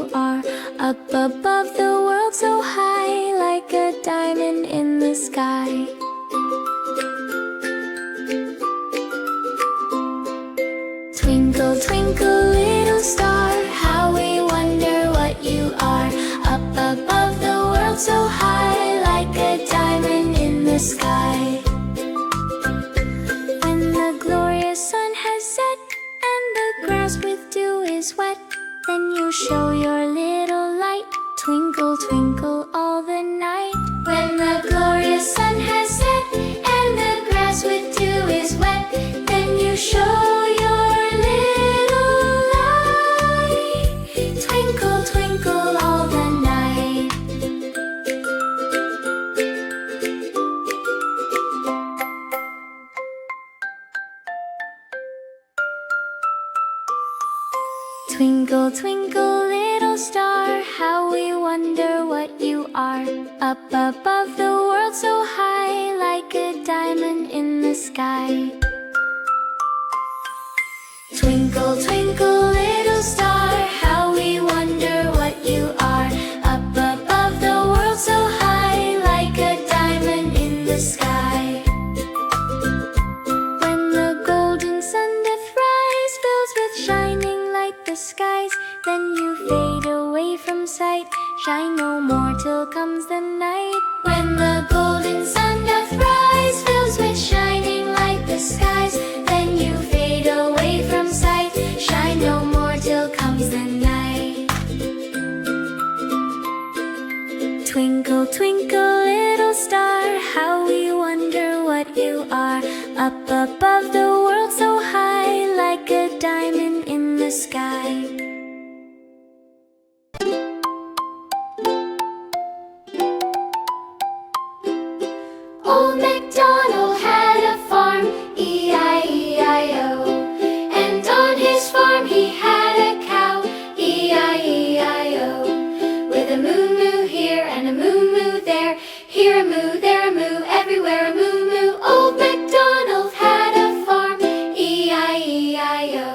you are, up above the world so high, like a diamond in the sky. Twinkle, twinkle, little star, how we wonder what you are, up above the world so high, like a diamond in the sky. When the glorious sun has set and the grass with dew is wet, then you show your little light, twinkle, twinkle all the night. When the glorious sun has set and the grass with dew is wet, then you show your little light, twinkle, twinkle all the night. Twinkle, twinkle, little star, how we wonder what you are, up above the world so high, like a diamond in the sky. Twinkle, twinkle, little star, how we wonder what you are, up above the world so high, like a diamond in the sky. When the golden sun doth rise, fills with shining light the skies, then you fade away from sight, shine no more till comes the night. When the golden sun doth rise, fills with shining light the skies, then you fade away from sight, shine no more till comes the night. Twinkle, twinkle, little star, how we wonder what you are, up above the world so high, like a diamond in the sky. Old MacDonald had a farm, E-I-E-I-O, and on his farm he had a cow, E-I-E-I-O, with a moo-moo here and a moo-moo there, here a moo, there a moo, everywhere a moo-moo. Old MacDonald had a farm, E-I-E-I-O.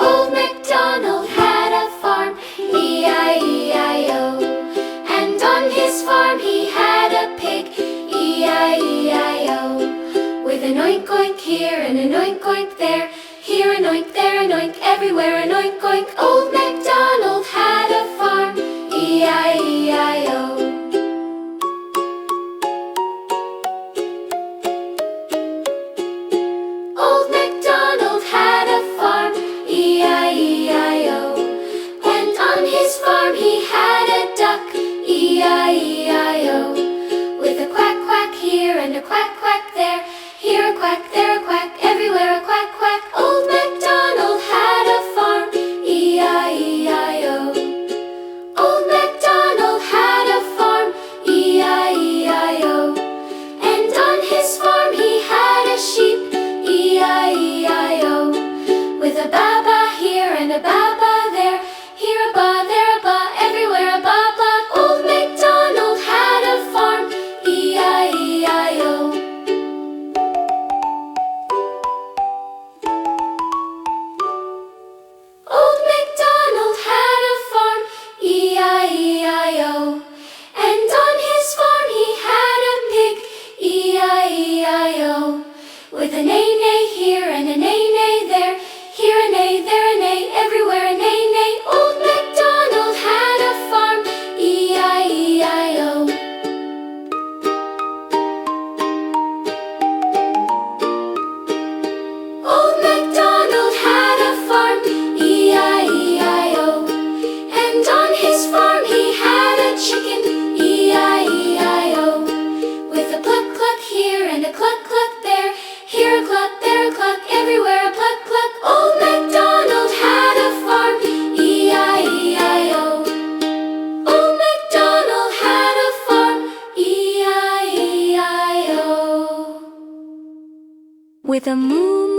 Old MacDonald had a farm, E-I-E-I-O, and on his farm he had a pig, E-I-E-I-O, with an oink oink here and an oink oink there, here an oink, there an oink, everywhere an oink oink. Old MacDonald had a farm, E-I-E-I-O. Old MacDonald had a farm, E-I-E-I-O, and on his farm he had a duck, E-I-E-I-O, with a quack quack here and a quack quack there, here a quack, there a quack, everywhere a quack quack. Old MacDonald had a farm, E-I-E-I-O. Old MacDonald had a farm, E-I-E-I-O, and on his farm he had a sheep, E-I-E-I-O, with a ba-ba here and a ba-ba there, here a ba, there a ba, everywhere a ba-ba. Old MacDonald had a farm, E-I-E-I-O. Old MacDonald had a farm, E-I-E-I-O, and on his farm he had a pig, E-I-E-I-O, with a neigh-neigh here and a neigh-neigh there, here a neigh, there a neigh, everywhere a neigh-neigh. Old MacDonald had a farm, E-I-E-I-O. Old MacDonald had a farm, E-I-E-I-O, and on his farm he had a chicken, E-I-E-I-O, with a cluck cluck here and a cluck cluck there, here a cluck, there a cluck, everywhere a cluck cluck. Old MacDonald had a farm, E-I-E-I-O. Old MacDonald had a farm, E-I-E-I-O, with a moo